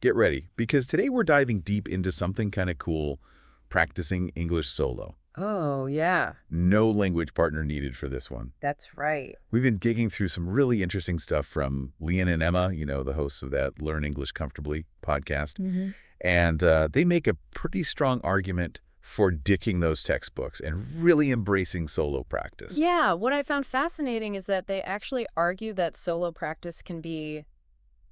Get ready, because today we're diving deep into something kind of cool, practicing English solo. Oh, yeah, No language partner needed for this one. that's right. We've been digging through some really interesting stuff from Leon and Emma, the hosts of that Learn English Comfortably podcast. Hmm. And they make a pretty strong argument for dicking those textbooks and really embracing solo practice. Yeah, what I found fascinating is that they actually argue that solo practice can be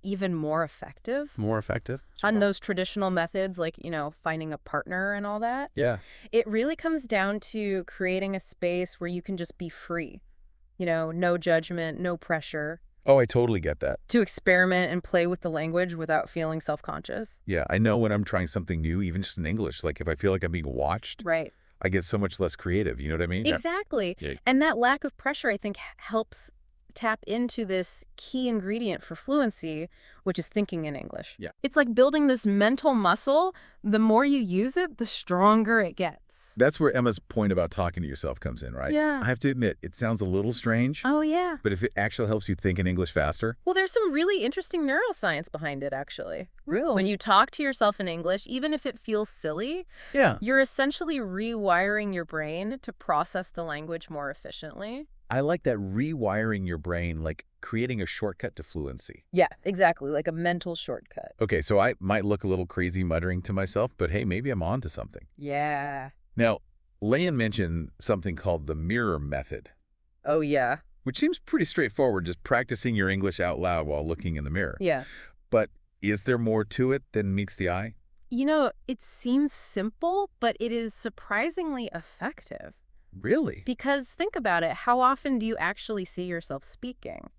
even more effective More effective? on those traditional methods like, finding a partner and all that. Yeah. It really comes down to creating a space where you can just be free, no judgment, no pressure, Oh, I totally get that. to experiment and play with the language without feeling self-conscious. Yeah, I know when I'm trying something new, even just in English, like if I feel like I'm being watched, Right. I get so much less creative. You know what I mean? Exactly. Yeah. And that lack of pressure, I think, helps tap into this key ingredient for fluency, which is thinking in English. Yeah. It's like building this mental muscle. The more you use it, the stronger it gets. That's where Emma's point about talking to yourself comes in, right? Yeah. I have to admit, it sounds a little strange, Oh, yeah. but if it actually helps you think in English faster. Well, there's some really interesting neuroscience behind it, actually. Really? When you talk to yourself in English, even if it feels silly, Yeah. you're essentially rewiring your brain to process the language more efficiently. I like that rewiring your brain, like creating a shortcut to fluency. Yeah, exactly, like a mental shortcut. Okay, so I might look a little crazy muttering to myself, but hey, maybe I'm on to something. Yeah. Now, Leon mentioned something called the mirror method, Oh, yeah. which seems pretty straightforward, just practicing your English out loud while looking in the mirror. Yeah. But is there more to it than meets the eye? It seems simple, but it is surprisingly effective. Really? Because think about it, how often do you actually see yourself speaking?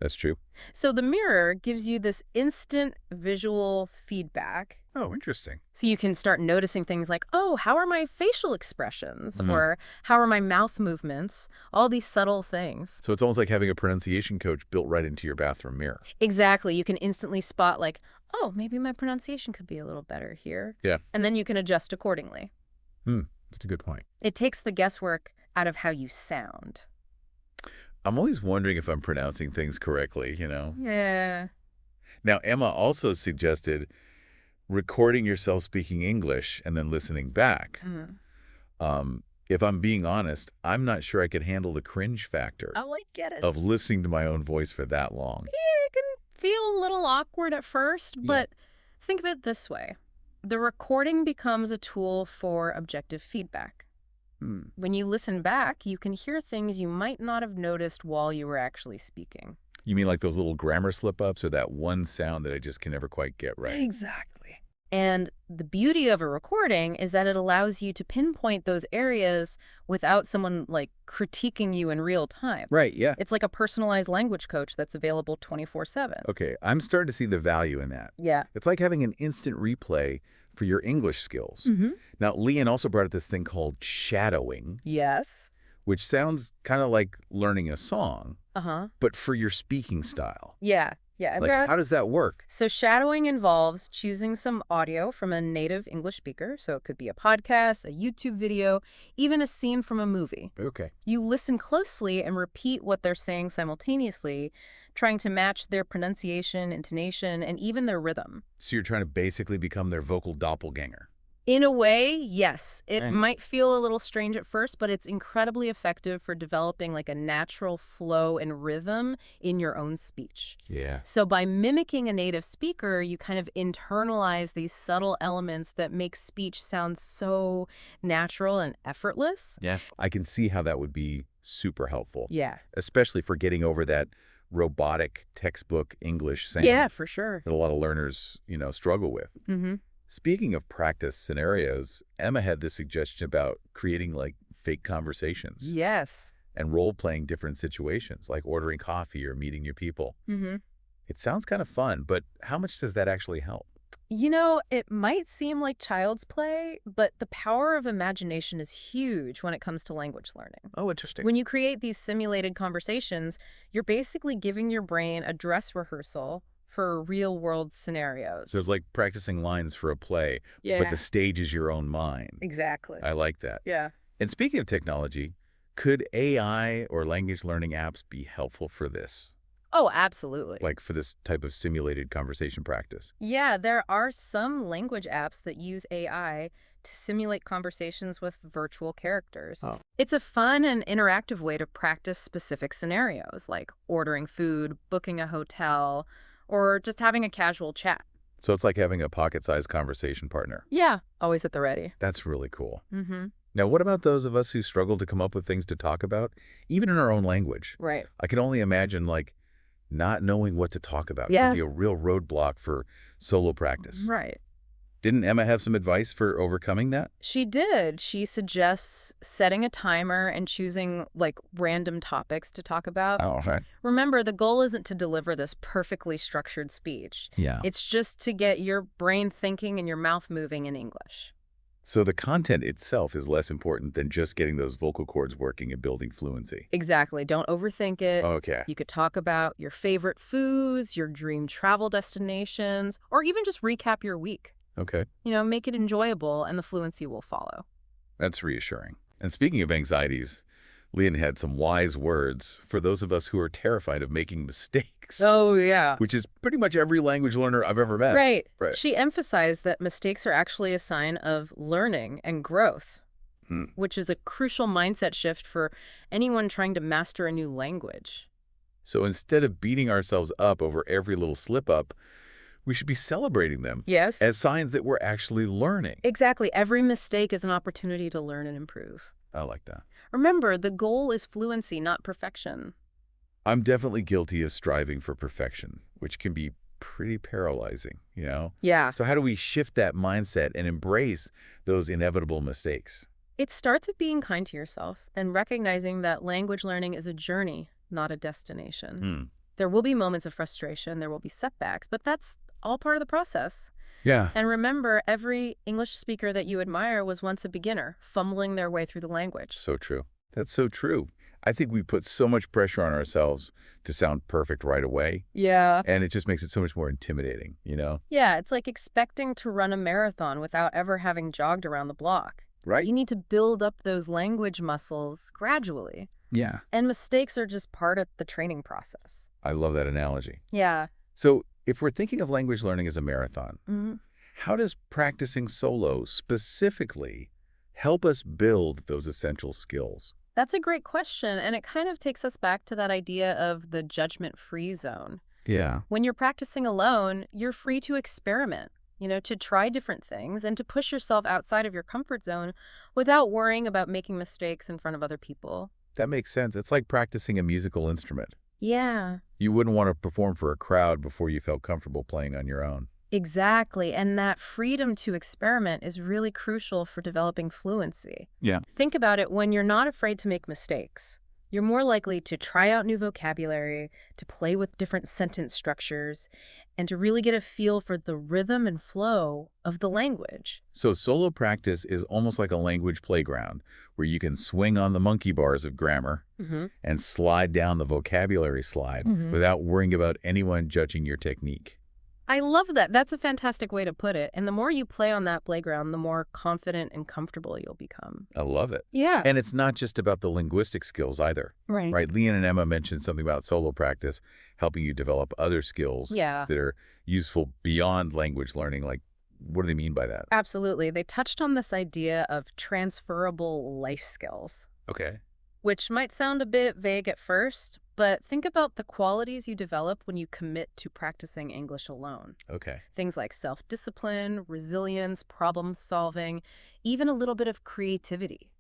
That's true. So the mirror gives you this instant visual feedback. Oh, interesting. So you can start noticing things like, oh, how are my facial expressions? Mhm. Or how are my mouth movements? All these subtle things. So it's almost like having a pronunciation coach built right into your bathroom mirror. Exactly. You can instantly spot like, oh, maybe my pronunciation could be a little better here. Yeah. And then you can adjust accordingly. That's a good point. It takes the guesswork out of how you sound. I'm always wondering if I'm pronouncing things correctly, Yeah. Now, Emma also suggested recording yourself speaking English and then listening back. If I'm being honest, I'm not sure I could handle the cringe factor Oh, I get it. of listening to my own voice for that long. It can feel a little awkward at first, Yeah. but think of it this way. The recording becomes a tool for objective feedback. When you listen back, you can hear things you might not have noticed while you were actually speaking. You mean like those little grammar slip-ups or that one sound that I just can never quite get right? Exactly. And the beauty of a recording is that it allows you to pinpoint those areas without someone like critiquing you in real time. Right, yeah. It's like a personalized language coach that's available 24/7. Okay, I'm starting to see the value in that. Yeah. It's like having an instant replay for your English skills. Mm-hmm. Now, Leon also brought up this thing called shadowing, Yes. which sounds kind of like learning a song, Uh-huh. but for your speaking style. Yeah. Yeah. Like, how does that work? So shadowing involves choosing some audio from a native English speaker. So it could be a podcast, a YouTube video, even a scene from a movie. Okay. You listen closely and repeat what they're saying simultaneously, trying to match their pronunciation, intonation, and even their rhythm. So you're trying to basically become their vocal doppelganger. In a way, yes. It Right. might feel a little strange at first, but it's incredibly effective for developing like a natural flow and rhythm in your own speech. Yeah. So by mimicking a native speaker, you kind of internalize these subtle elements that make speech sound so natural and effortless. Yeah. I can see how that would be super helpful, Yeah. especially for getting over that robotic textbook English sound Yeah, for sure. that a lot of learners, struggle with. Mm-hmm. Speaking of practice scenarios, Emma had this suggestion about creating like fake conversations Yes. and role-playing different situations, like ordering coffee or meeting new people. Mm-hmm. It sounds kind of fun, but how much does that actually help? It might seem like child's play, but the power of imagination is huge when it comes to language learning. Oh, interesting. When you create these simulated conversations, you're basically giving your brain a dress rehearsal for real-world scenarios. So it's like practicing lines for a play, but the stage is your own mind. Exactly. I like that. Yeah. And speaking of technology, could AI or language learning apps be helpful for this? Oh, absolutely. like for this type of simulated conversation practice? Yeah, there are some language apps that use AI to simulate conversations with virtual characters. Oh. It's a fun and interactive way to practice specific scenarios, like ordering food, booking a hotel, or just having a casual chat. So it's like having a pocket-sized conversation partner. Yeah, always at the ready. That's really cool. Mm-hmm. Now, what about those of us who struggle to come up with things to talk about, even in our own language? Right. I can only imagine, like, not knowing what to talk about could Yeah. be a real roadblock for solo practice. Right. Didn't Emma have some advice for overcoming that? She did. She suggests setting a timer and choosing like random topics to talk about. Oh, right. Remember, the goal isn't to deliver this perfectly structured speech. Yeah. It's just to get your brain thinking and your mouth moving in English. So the content itself is less important than just getting those vocal cords working and building fluency. Exactly. Don't overthink it. Okay. You could talk about your favorite foods, your dream travel destinations, or even just recap your week. Okay. Make it enjoyable and the fluency will follow. That's reassuring. And speaking of anxieties, Leon had some wise words for those of us who are terrified of making mistakes, Oh, yeah. which is pretty much every language learner I've ever met. Right. Right. She emphasized that mistakes are actually a sign of learning and growth, which is a crucial mindset shift for anyone trying to master a new language. So instead of beating ourselves up over every little slip-up, we should be celebrating them Yes. as signs that we're actually learning. Exactly. Every mistake is an opportunity to learn and improve. I like that. Remember, the goal is fluency, not perfection. I'm definitely guilty of striving for perfection, which can be pretty paralyzing, you know? Yeah. So how do we shift that mindset and embrace those inevitable mistakes? It starts with being kind to yourself and recognizing that language learning is a journey, not a destination. There will be moments of frustration, there will be setbacks, but that's all part of the process. Yeah. And remember, every English speaker that you admire was once a beginner, fumbling their way through the language. So true. That's so true. I think we put so much pressure on ourselves to sound perfect right away, Yeah. and it just makes it so much more intimidating, you know? Yeah, it's like expecting to run a marathon without ever having jogged around the block. Right? You need to build up those language muscles gradually. Yeah. And mistakes are just part of the training process. I love that analogy. Yeah. So if we're thinking of language learning as a marathon, hmm how does practicing solo specifically help us build those essential skills? That's a great question, and it kind of takes us back to that idea of the judgment-free zone. Yeah. When you're practicing alone, you're free to experiment, to try different things and to push yourself outside of your comfort zone without worrying about making mistakes in front of other people. That makes sense. It's like practicing a musical instrument. Yeah, You wouldn't want to perform for a crowd before you felt comfortable playing on your own. exactly. And that freedom to experiment is really crucial for developing fluency. Yeah. Think about it, when you're not afraid to make mistakes, you're more likely to try out new vocabulary, to play with different sentence structures, and to really get a feel for the rhythm and flow of the language. So solo practice is almost like a language playground where you can swing on the monkey bars of grammar and slide down the vocabulary slide without worrying about anyone judging your technique. I love that. That's a fantastic way to put it. And the more you play on that playground, the more confident and comfortable you'll become. I love it. Yeah. And it's not just about the linguistic skills either, Right. right? Leon and Emma mentioned something about solo practice helping you develop other skills Yeah. that are useful beyond language learning. Like, what do they mean by that? Absolutely. They touched on this idea of transferable life skills, Okay. which might sound a bit vague at first, but think about the qualities you develop when you commit to practicing English alone. Okay. Things like self-discipline, resilience, problem solving, even a little bit of creativity.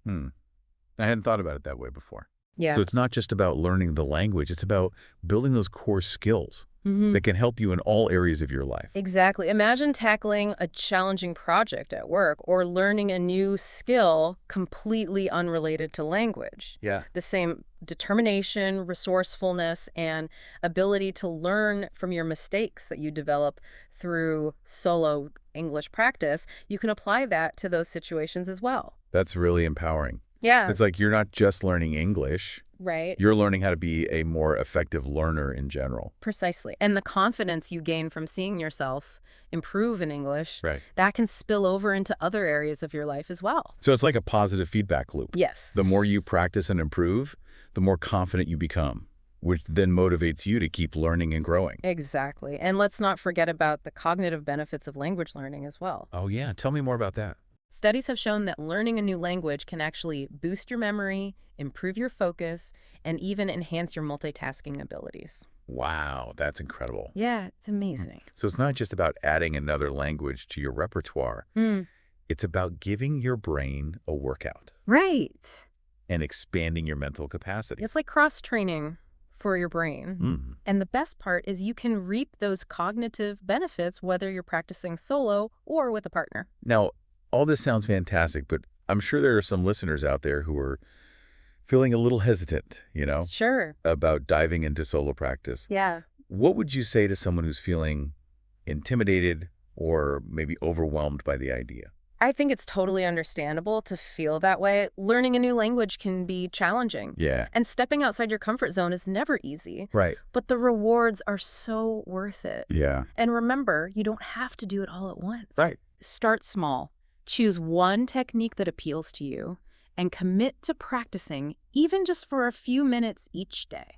I hadn't thought about it that way before. Yeah. So it's not just about learning the language, it's about building those core skills Mhm. that can help you in all areas of your life. Exactly. Imagine tackling a challenging project at work or learning a new skill completely unrelated to language. Yeah. The same determination, resourcefulness, and ability to learn from your mistakes that you develop through solo English practice, you can apply that to those situations as well. That's really empowering. Yeah. It's like you're not just learning English, Right. you're learning how to be a more effective learner in general. Precisely. And the confidence you gain from seeing yourself improve in English, Right. that can spill over into other areas of your life as well. So it's like a positive feedback loop. Yes. The more you practice and improve, the more confident you become. which then motivates you to keep learning and growing. Exactly. And let's not forget about the cognitive benefits of language learning as well. Oh, yeah. Tell me more about that. Studies have shown that learning a new language can actually boost your memory, improve your focus, and even enhance your multitasking abilities. Wow, that's incredible. Yeah, it's amazing. So it's not just about adding another language to your repertoire. It's about giving your brain a workout Right. and expanding your mental capacity. It's like cross-training for your brain. Mm. And the best part is you can reap those cognitive benefits whether you're practicing solo or with a partner. Now, all this sounds fantastic, but I'm sure there are some listeners out there who are feeling a little hesitant, Sure. about diving into solo practice. Yeah. What would you say to someone who's feeling intimidated or maybe overwhelmed by the idea? I think it's totally understandable to feel that way. Learning a new language can be challenging. Yeah. And stepping outside your comfort zone is never easy. Right. But the rewards are so worth it. Yeah. And remember, you don't have to do it all at once. Right. Start small. Choose one technique that appeals to you and commit to practicing even just for a few minutes each day.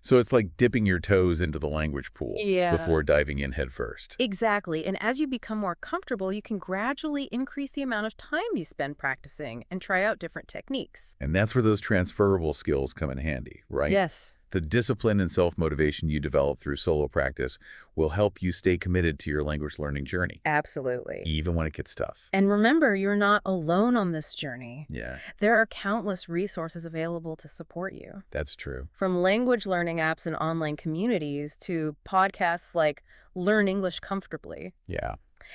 So it's like dipping your toes into the language pool Yeah. before diving in head first. Exactly. And as you become more comfortable, you can gradually increase the amount of time you spend practicing and try out different techniques. And that's where those transferable skills come in handy, right? Yes. The discipline and self-motivation you develop through solo practice will help you stay committed to your language learning journey, Absolutely. even when it gets tough. And remember, you're not alone on this journey. Yeah, There are countless resources available to support you. that's true. From language learning apps and online communities to podcasts like Learn English Comfortably. Yeah.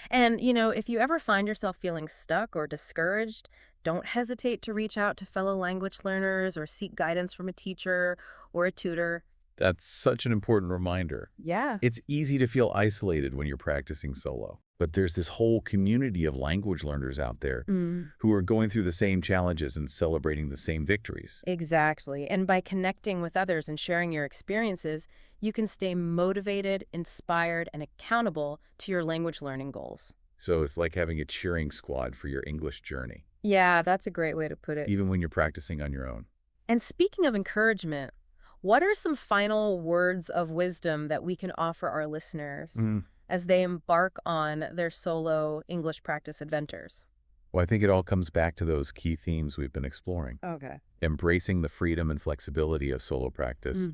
And, if you ever find yourself feeling stuck or discouraged, don't hesitate to reach out to fellow language learners or seek guidance from a teacher or a tutor. That's such an important reminder. Yeah. It's easy to feel isolated when you're practicing solo, but there's this whole community of language learners out there who are going through the same challenges and celebrating the same victories. Exactly. And by connecting with others and sharing your experiences, you can stay motivated, inspired, and accountable to your language learning goals. So it's like having a cheering squad for your English journey, Yeah, that's a great way to put it. even when you're practicing on your own. And speaking of encouragement, what are some final words of wisdom that we can offer our listeners as they embark on their solo English practice adventures? Well, I think it all comes back to those key themes we've been exploring. Okay. Embracing the freedom and flexibility of solo practice,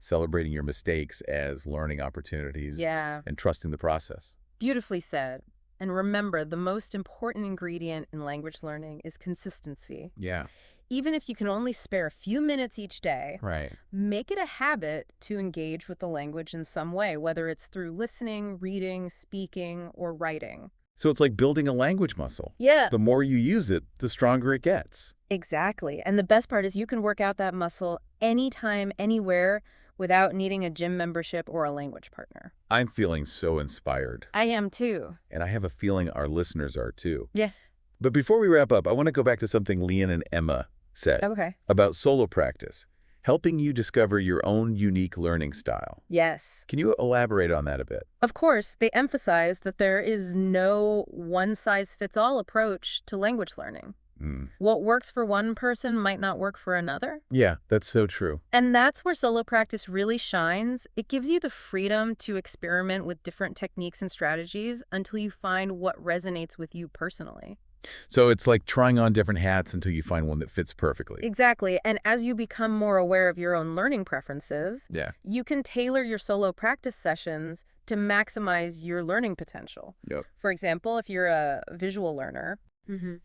celebrating your mistakes as learning opportunities, Yeah, and trusting the process. beautifully said. And remember, the most important ingredient in language learning is consistency. Yeah, Even if you can only spare a few minutes each day, right. make it a habit to engage with the language in some way, whether it's through listening, reading, speaking, or writing. So it's like building a language muscle. Yeah. The more you use it, the stronger it gets. Exactly. And the best part is you can work out that muscle anytime, anywhere, without needing a gym membership or a language partner. I'm feeling so inspired, I am too. and I have a feeling our listeners are too. Yeah. But before we wrap up, I want to go back to something Leon and Emma said Okay. about solo practice, helping you discover your own unique learning style. Yes. Can you elaborate on that a bit? Of course, they emphasize that there is no one-size-fits-all approach to language learning. What works for one person might not work for another. Yeah, that's so true. And that's where solo practice really shines. It gives you the freedom to experiment with different techniques and strategies until you find what resonates with you personally. So it's like trying on different hats until you find one that fits perfectly. Exactly. And as you become more aware of your own learning preferences, Yeah. you can tailor your solo practice sessions to maximize your learning potential. Yep. For example, if you're a visual learner,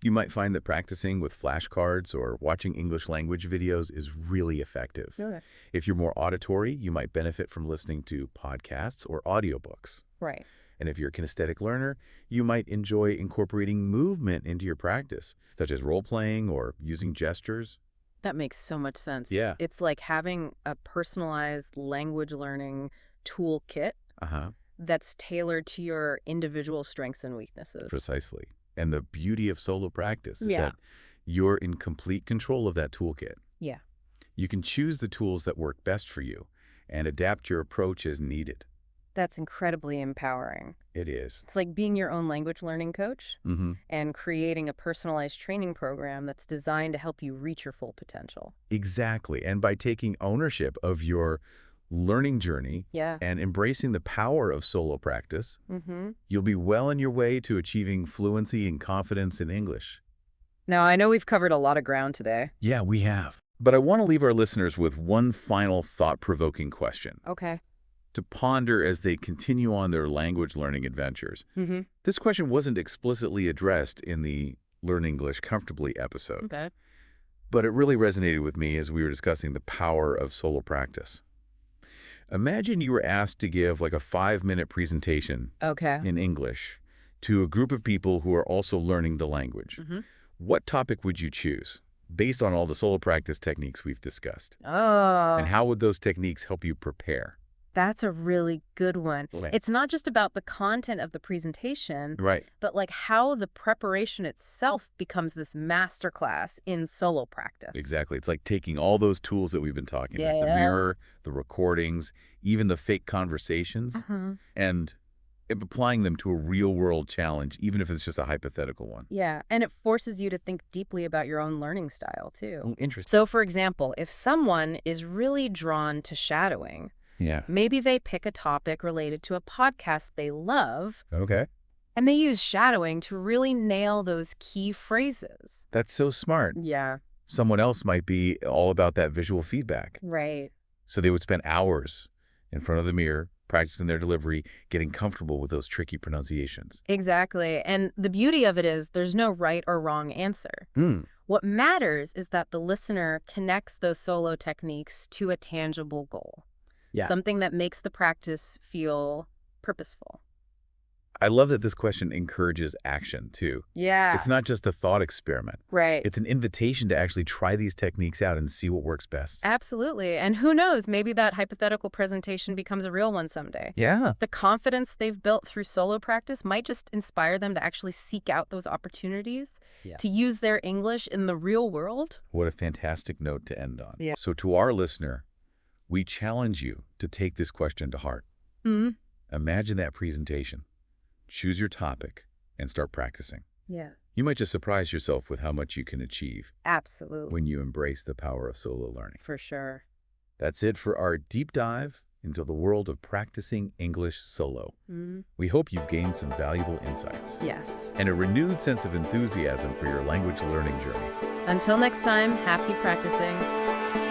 You might find that practicing with flashcards or watching English language videos is really effective. Okay. If you're more auditory, you might benefit from listening to podcasts or audiobooks. Right. And if you're a kinesthetic learner, you might enjoy incorporating movement into your practice, such as role-playing or using gestures. That makes so much sense. Yeah. It's like having a personalized language learning toolkit that's tailored to your individual strengths and weaknesses. Precisely. And the beauty of solo practice is Yeah. that you're in complete control of that toolkit. Yeah. You can choose the tools that work best for you and adapt your approach as needed. That's incredibly empowering. It is. It's like being your own language learning coach Mm-hmm. and creating a personalized training program that's designed to help you reach your full potential. Exactly. And by taking ownership of your learning journey Yeah. and embracing the power of solo practice, Mm-hmm. you'll be well on your way to achieving fluency and confidence in English. Now, I know we've covered a lot of ground today. Yeah, we have. But I want to leave our listeners with one final thought-provoking question Okay. to ponder as they continue on their language learning adventures. Mm-hmm. This question wasn't explicitly addressed in the Learn English Comfortably episode, Okay. but it really resonated with me as we were discussing the power of solo practice. Imagine you were asked to give like a 5-minute presentation Okay. in English to a group of people who are also learning the language. Mm-hmm. What topic would you choose based on all the solo practice techniques we've discussed? Oh, And how would those techniques help you prepare? that's a really good one. Right. It's not just about the content of the presentation, Right. but like how the preparation itself becomes this masterclass in solo practice. Exactly. It's like taking all those tools that we've been talking about, the Yeah. mirror, the recordings, even the fake conversations, and applying them to a real-world challenge, even if it's just a hypothetical one. Yeah, and it forces you to think deeply about your own learning style, too. Oh, interesting. So, for example, if someone is really drawn to shadowing, Yeah. maybe they pick a topic related to a podcast they love, Okay. and they use shadowing to really nail those key phrases. That's so smart. Yeah, Someone else might be all about that visual feedback. right. So they would spend hours in front of the mirror, practicing their delivery, getting comfortable with those tricky pronunciations. Exactly. And the beauty of it is there's no right or wrong answer. Hmm. What matters is that the listener connects those solo techniques to a tangible goal. Yeah. Something that makes the practice feel purposeful. I love that this question encourages action, too. Yeah. It's not just a thought experiment. Right. It's an invitation to actually try these techniques out and see what works best. Absolutely. And who knows, maybe that hypothetical presentation becomes a real one someday. Yeah. The confidence they've built through solo practice might just inspire them to actually seek out those opportunities to use their English in the real world. What a fantastic note to end on. Yeah. So to our listener, we challenge you to take this question to heart. Mm-hmm. Imagine that presentation. Choose your topic and start practicing. Yeah. You might just surprise yourself with how much you can achieve Absolutely. when you embrace the power of solo learning. For sure. That's it for our deep dive into the world of practicing English solo. Mm-hmm. We hope you've gained some valuable insights Yes. and a renewed sense of enthusiasm for your language learning journey. Until next time, happy practicing.